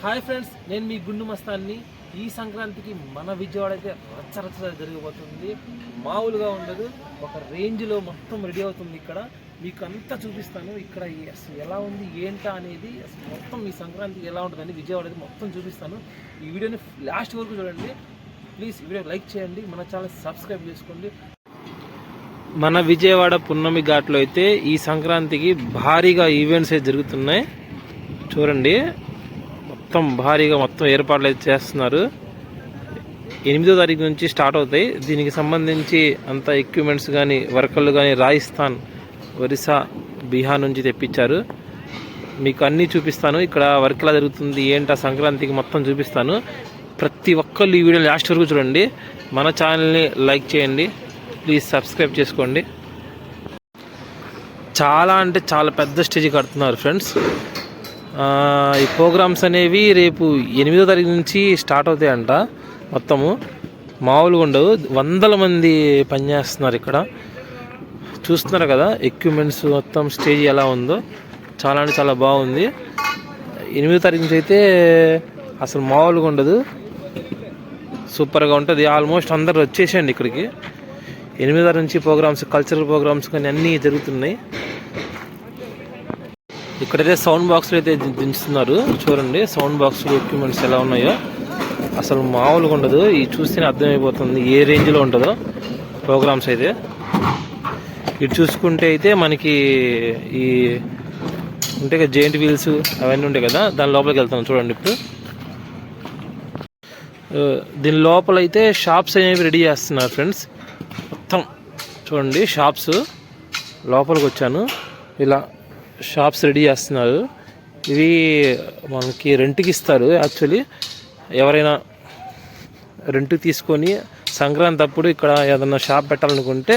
Hi friends, నేను మీ గుండు మస్తాన్ని. ఈ సంక్రాంతికి మన విజయవాడ అయితే రచ్చరచ్చ జరిగిపోతుంది. మామూలుగా ఉండదు, ఒక రేంజ్లో మొత్తం రెడీ అవుతుంది. ఇక్కడ మీకు అంతా చూపిస్తాను. ఇక్కడ అసలు ఎలా ఉంది ఏంటా అనేది, అసలు మొత్తం ఈ సంక్రాంతికి ఎలా ఉంటుందని విజయవాడ అయితే మొత్తం చూపిస్తాను. ఈ వీడియోని లాస్ట్ వరకు చూడండి. ప్లీజ్ వీడియో లైక్ చేయండి, మన ఛానల్ సబ్స్క్రైబ్ చేసుకోండి. మన విజయవాడ పున్నమి ఘాట్లో అయితే ఈ సంక్రాంతికి భారీగా ఈవెంట్స్ అయితే జరుగుతున్నాయి. చూడండి, మొత్తం భారీగా మొత్తం ఏర్పాట్లు అయితే చేస్తున్నారు. 8వ తారీఖు నుంచి స్టార్ట్ అవుతాయి. దీనికి సంబంధించి అంత ఎక్విప్మెంట్స్ కానీ వర్కర్లు కానీ రాజస్థాన్, ఒరిస్సా, బీహార్ నుంచి తెప్పించారు. మీకు అన్నీ చూపిస్తాను. ఇక్కడ వర్క్ ఎలా జరుగుతుంది ఏంటా సంక్రాంతికి మొత్తం చూపిస్తాను. ప్రతి ఒక్కళ్ళు ఈ వీడియో లాస్ట్ వరకు చూడండి. మన ఛానల్ని లైక్ చేయండి, ప్లీజ్ సబ్స్క్రైబ్ చేసుకోండి. చాలా అంటే చాలా పెద్ద స్టేజ్ కడుతున్నారు ఫ్రెండ్స్. ఈ ప్రోగ్రామ్స్ అనేవి రేపు 8వ తారీఖు నుంచి స్టార్ట్ అవుతాయంట. మొత్తము మామూలుగా ఉండవు, వందల మంది పనిచేస్తున్నారు ఇక్కడ. చూస్తున్నారు కదా ఎక్విప్మెంట్స్, మొత్తం స్టేజ్ ఎలా ఉందో. చాలా అంటే చాలా బాగుంది. 8వ తారీఖు నుంచి అయితే అసలు మామూలుగా ఉండదు, సూపర్గా ఉంటుంది. ఆల్మోస్ట్ అందరు వచ్చేసేయండి ఇక్కడికి. 8వ తారీఖు నుంచి ప్రోగ్రామ్స్, కల్చరల్ ప్రోగ్రామ్స్ కానీ అన్నీ జరుగుతున్నాయి. ఇక్కడైతే సౌండ్ బాక్స్లు అయితే దించుతున్నారు. చూడండి సౌండ్ బాక్సులు ఎక్విప్మెంట్స్ ఎలా ఉన్నాయో, అసలు మామూలుగా ఉండదు. ఈ చూస్తేనే అర్థమైపోతుంది ఏ రేంజ్లో ఉంటుందో ప్రోగ్రామ్స్ అయితే. ఇటు చూసుకుంటే అయితే మనకి ఈ ఉంటాయి కదా జెయింట్ వీల్స్, అవన్నీ ఉంటాయి కదా, దాని లోపలికి వెళ్తాం. చూడండి ఇప్పుడు దీని లోపల అయితే షాప్స్ అనేవి రెడీ చేస్తున్నారు ఫ్రెండ్స్. మొత్తం చూడండి షాప్స్ లోపలికి వచ్చాను. ఇలా షాప్స్ రెడీ చేస్తున్నారు. ఇవి మనకి రెంట్కి ఇస్తారు. యాక్చువల్లీ ఎవరైనా రెంట్ తీసుకొని సంక్రాంతి అప్పుడు ఇక్కడ ఏదైనా షాప్ పెట్టాలనుకుంటే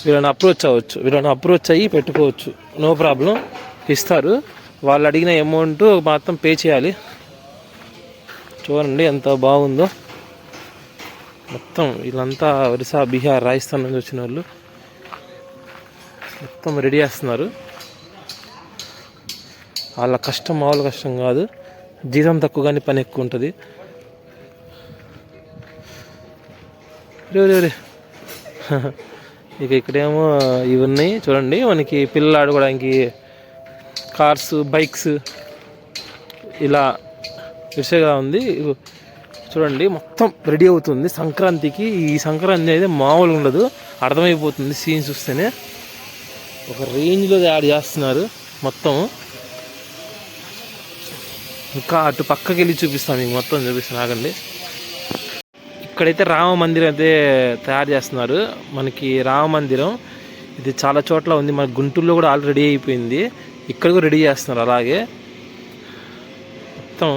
వీళ్ళని అప్రోచ్ అయ్యి పెట్టుకోవచ్చు, నో ప్రాబ్లం, ఇస్తారు. వాళ్ళు అడిగిన అమౌంట్ మాత్రం పే చేయాలి. చూడండి ఎంత బాగుందో. మొత్తం వీళ్ళంతా ఒరిస్సా, బీహార్, రాజస్థాన్ నుంచి వచ్చిన వాళ్ళు మొత్తం రెడీ చేస్తున్నారు. వాళ్ళ కష్టం మామూలు కష్టం కాదు. జీతం తక్కువ కానీ పని ఎక్కువ ఉంటుంది. ఇక ఇక్కడేమో ఇవి ఉన్నాయి చూడండి. మనకి పిల్లలు ఆడుకోవడానికి కార్స్, బైక్స్ ఇలా విషయంగా ఉంది. చూడండి మొత్తం రెడీ అవుతుంది సంక్రాంతికి. ఈ సంక్రాంతి అయితే మామూలుగా ఉండదు, అర్థమైపోతుంది సీన్ చూస్తేనే. ఒక రేంజ్లో యాడ్ చేస్తున్నారు మొత్తం. ఇంకా అటు పక్కకి వెళ్ళి చూపిస్తాను, మీకు మొత్తం చూపిస్తాను, ఆగండి. ఇక్కడైతే రామ మందిరం అయితే తయారు చేస్తున్నారు. మనకి రామ మందిరం ఇది చాలా చోట్ల ఉంది. మన గుంటూరులో కూడా ఆల్రెడీ రెడీ అయిపోయింది, ఇక్కడ కూడా రెడీ చేస్తున్నారు. అలాగే మొత్తం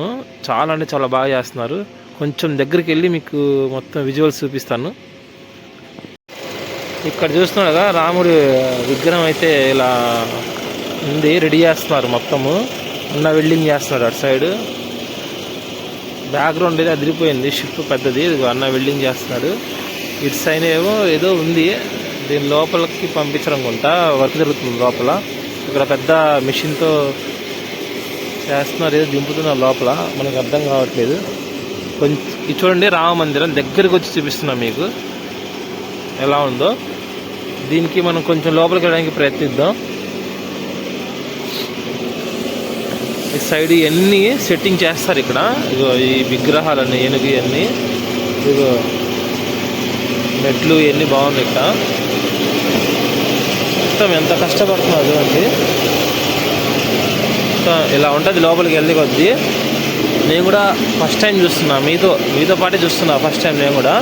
చాలా అంటే చాలా బాగా చేస్తున్నారు. కొంచెం దగ్గరికి వెళ్ళి మీకు మొత్తం విజువల్స్ చూపిస్తాను. ఇక్కడ చూస్తున్నారు కదా రాముడి విగ్రహం అయితే ఇలా ఉంది, రెడీ చేస్తున్నారు. మొత్తము ఉన్న వెల్డింగ్ చేస్తున్నారు. అటు సైడ్ బ్యాక్గ్రౌండ్ అయితే అదిరిపోయింది, షిప్ పెద్దది, అన్న వెల్డింగ్ చేస్తున్నాడు. ఇటు సైడ్ ఏమో ఏదో ఉంది, దీని లోపలికి పంపించనుకుంటా, వర్క్ జరుగుతుంది లోపల. ఇక్కడ పెద్ద మిషన్తో చేస్తున్నారు, ఏదో దింపుతున్నారు లోపల, మనకు అర్థం కావట్లేదు. కొంచెం ఇది చూడండి రామ మందిరం దగ్గరికి వచ్చి చూపిస్తున్నాం మీకు ఎలా ఉందో. దీనికి మనం కొంచెం లోపలికి వెళ్ళడానికి ప్రయత్నిద్దాం. ఈ సైడ్ ఇవన్నీ సెట్టింగ్ చేస్తారు ఇక్కడ. ఇగో ఈ విగ్రహాలన్నీ, ఏనుగు ఇవన్నీ, ఇగో మెట్లు ఇవన్నీ బాగున్నాయి ఇక్కడ. మొత్తం ఎంత కష్టపడుతున్నారు చూడండి. మొత్తం ఇలా ఉంటుంది లోపలికి వెళ్ళి కొద్దీ. నేను కూడా ఫస్ట్ టైం చూస్తున్నా, మీతో పాటే చూస్తున్నా ఫస్ట్ టైం నేను కూడా.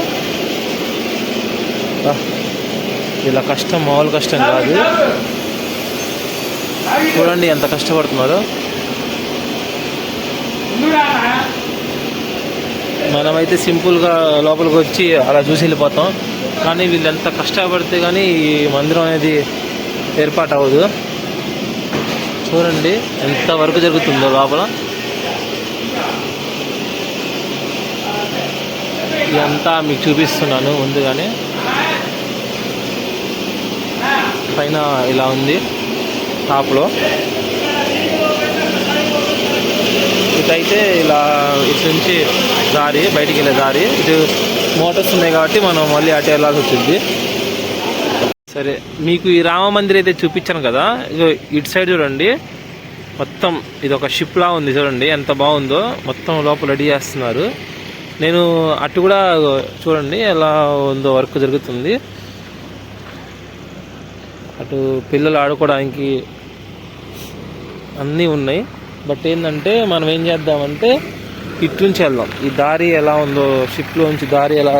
ఇలా కష్టం మామూలు కష్టం కాదు. చూడండి ఎంత కష్టపడుతున్నారో. మనమైతే సింపుల్గా లోపలికి వచ్చి అలా చూసి వెళ్ళిపోతాం, కానీ వీళ్ళు ఎంత కష్టపడితే కానీ ఈ మందిరం అనేది ఏర్పాటు అవ్వదు. చూడండి ఎంత వర్క్ జరుగుతుందో లోపల. ఇదంతా మీకు చూపిస్తున్నాను ముందుగానే. పైన ఇలా ఉంది టాప్లో. ఇటైతే ఇలా ఇటు నుంచి దారి బయటికి వెళ్ళే దారి, ఇటు మోటార్స్ ఉన్నాయి కాబట్టి మనం మళ్ళీ అటు వెళ్ళాల్సి వచ్చింది. సరే, మీకు ఈ రామ మందిర్ అయితే చూపించాను కదా, ఇటు సైడ్ చూడండి, మొత్తం ఇది ఒక షిప్ లా ఉంది చూడండి, ఎంత బాగుందో. మొత్తం లోపల రెడీ చేస్తున్నారు. నేను అటు కూడా చూడండి ఎలా ఉందో, వర్క్ జరుగుతుంది. అటు పిల్లలు ఆడుకోవడానికి అన్నీ ఉన్నాయి. బట్ ఏంటంటే మనం ఏం చేద్దామంటే ఇటు నుంచి వెళ్దాం. ఈ దారి ఎలా ఉందో, షిప్లోంచి దారి ఎలా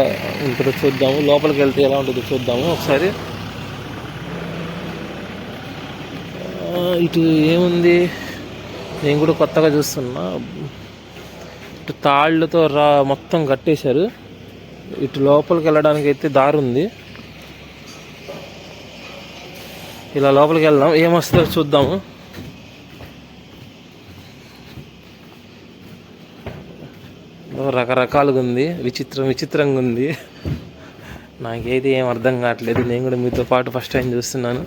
ఉంటుందో చూద్దాము, లోపలికి వెళ్తే ఎలా ఉంటుందో చూద్దాము ఒకసారి. ఇటు ఏముంది, నేను కూడా కొత్తగా చూస్తున్నా. ఇటు తాళ్ళతో మొత్తం కట్టేశారు. ఇటు లోపలికి వెళ్ళడానికి అయితే దారి ఉంది. ఇలా లోపలికి వెళ్దాం, ఏమొస్తుందో చూద్దాము. రకరకాలుగా ఉంది, విచిత్రంగా ఉంది. నాకైతే ఏం అర్థం కావట్లేదు. నేను కూడా మీతో పాటు ఫస్ట్ టైం చూస్తున్నాను.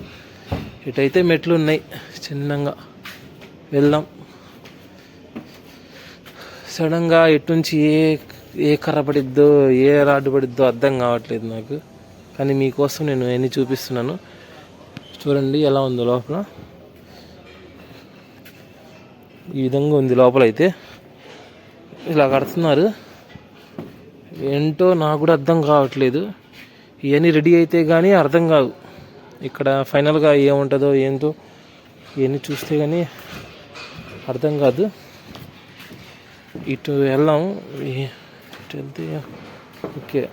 ఇటైతే మెట్లు ఉన్నాయి, చిన్నగా వెళ్దాం. సడన్గా ఇటు నుంచి ఏ కర్ర పడిద్దో, ఏ రాడ్డు పడిద్దో అర్థం కావట్లేదు నాకు. కానీ మీకోసం నేను అన్నీ చూపిస్తున్నాను. చూడండి ఎలా ఉందో లోపల. ఈ విధంగా ఉంది లోపల. అయితే ఇలా కడుతున్నారు. ఏంటో నాకు కూడా అర్థం కావట్లేదు. ఇవన్నీ రెడీ అయితే కానీ అర్థం కావు. ఇక్కడ ఫైనల్గా ఏముంటుందో ఏంటో ఇవన్నీ చూస్తే కానీ అర్థం కాదు. ఇటు వెళ్దాం. ఇటు వెళ్తే ఓకే.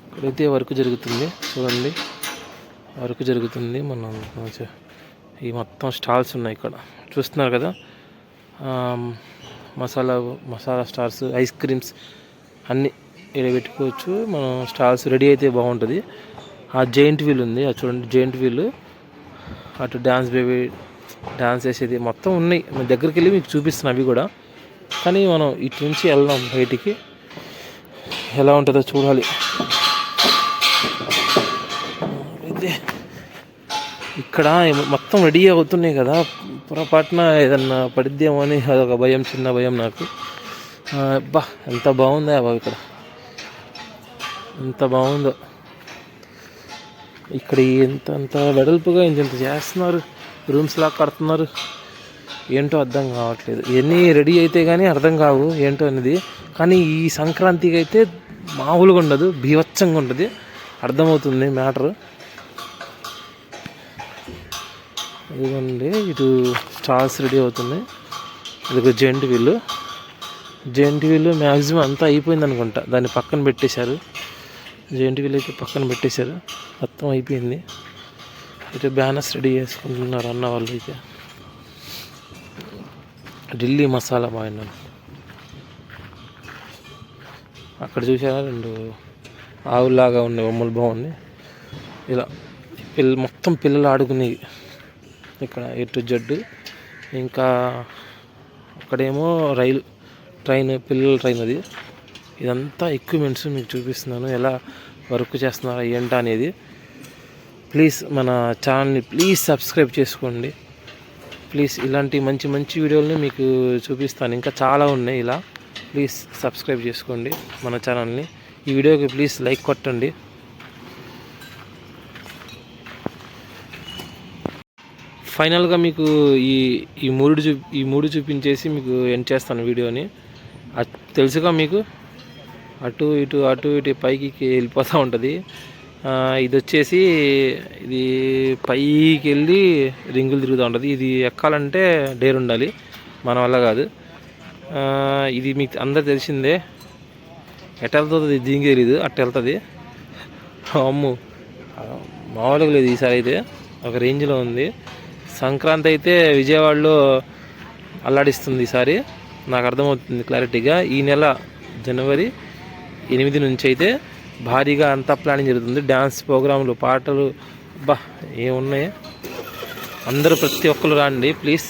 ఇక్కడైతే వర్క్ జరుగుతుంది చూడండి, వర్క్ జరుగుతుంది. మనం ఈ మొత్తం స్టాల్స్ ఉన్నాయి ఇక్కడ, చూస్తున్నారు కదా. మసాలా స్టాల్స్, ఐస్ క్రీమ్స్ అన్నీ ఇక్కడ పెట్టుకోవచ్చు మనం. స్టాల్స్ రెడీ అయితే బాగుంటుంది. ఆ జైంట్ వీల్ ఉంది, అది చూడండి జైంట్ వీల్. అటు డ్యాన్స్ బేబీ డ్యాన్స్ వేసేది మొత్తం ఉన్నాయి. మన దగ్గరికి వెళ్ళి మీకు చూపిస్తున్నాను అవి కూడా. కానీ మనం ఇటు నుంచి వెళ్దాం బయటికి, ఎలా ఉంటుందో చూడాలి. అయితే ఇక్కడ మొత్తం రెడీ అవుతున్నాయి కదా, పొరపాటున ఏదన్నా పడిద్దేమో అని అదొక భయం, చిన్న భయం నాకు. అబ్బా ఎంత బాగుందో అబ్బా, ఇక్కడ ఎంత బాగుందో. ఇక్కడ అంత వెడల్పుగా ఇంత చేస్తున్నారు, రూమ్స్ లాగా కడుతున్నారు. ఏంటో అర్థం కావట్లేదు. ఇవన్నీ రెడీ అయితే కానీ అర్థం కావు ఏంటో అనేది. కానీ ఈ సంక్రాంతికి అయితే మామూలుగా ఉండదు, బీభత్సంగా ఉంటుంది. అర్థమవుతుంది మ్యాటర్. ఇదిగోండి ఇటు స్టాల్స్ రెడీ అవుతున్నాయి. ఇది జెయింట్ వీల్ మ్యాక్సిమం అంతా అయిపోయింది అనుకుంటా. దాన్ని పక్కన పెట్టేశారు. జెయింట్ వీల్ అయితే పక్కన పెట్టేశారు, మొత్తం అయిపోయింది. అయితే బ్యానర్స్ రెడీ చేసుకుంటున్నారు అన్న వాళ్ళు. అయితే ఢిల్లీ మసాలా బాగుంది. అక్కడ చూసారా, 2 ఆవులాగా ఉన్నాయి బొమ్మలు, బాగున్నాయి. ఇలా మొత్తం పిల్లలు ఆడుకునేవి ఇక్కడ ఎటు జడ్డు. ఇంకా అక్కడేమో పిల్లల ట్రైన్ అది. ఇదంతా ఎక్విప్మెంట్స్ మీకు చూపిస్తున్నాను, ఎలా వర్క్ చేస్తున్నారా ఏంటా అనేది. ప్లీజ్ మన ఛానల్ని ప్లీజ్ సబ్స్క్రైబ్ చేసుకోండి ప్లీజ్. ఇలాంటి మంచి వీడియోలని మీకు చూపిస్తాను, ఇంకా చాలా ఉన్నాయి. ఇలా ప్లీజ్ సబ్స్క్రైబ్ చేసుకోండి మన ఛానల్ని. ఈ వీడియోకి ప్లీజ్ లైక్ కొట్టండి. ఫైనల్గా మీకు ఈ మూడు చూపించేసి మీకు ఎండ్ చేస్తాను వీడియోని. తెలుసుగా మీకు, అటు ఇటు పైకి వెళ్ళిపోతూ ఉంటుంది. ఇది వచ్చేసి ఇది పైకి వెళ్ళి రింగులు తిరుగుతూ ఉంటుంది. ఇది ఎక్కాలంటే డేర్ ఉండాలి, మన వల్ల కాదు. ఇది మీకు అందరు తెలిసిందే. ఎట్ట వెళ్తుంది దీనికి తెలీదు, అట్ట వెళ్తుంది. అమ్ము మామూలుగా లేదు. ఈసారి అయితే ఒక రేంజ్లో ఉంది. సంక్రాంతి అయితే విజయవాడలో అల్లాడిస్తుంది ఈసారి, నాకు అర్థమవుతుంది క్లారిటీగా. ఈ నెల జనవరి 8 నుంచి అయితే భారీగా అంతా ప్లానింగ్ జరుగుతుంది. డ్యాన్స్ ప్రోగ్రాంలు, పాటలు, ఏమున్నాయి. అందరూ ప్రతి ఒక్కరు రండి ప్లీజ్.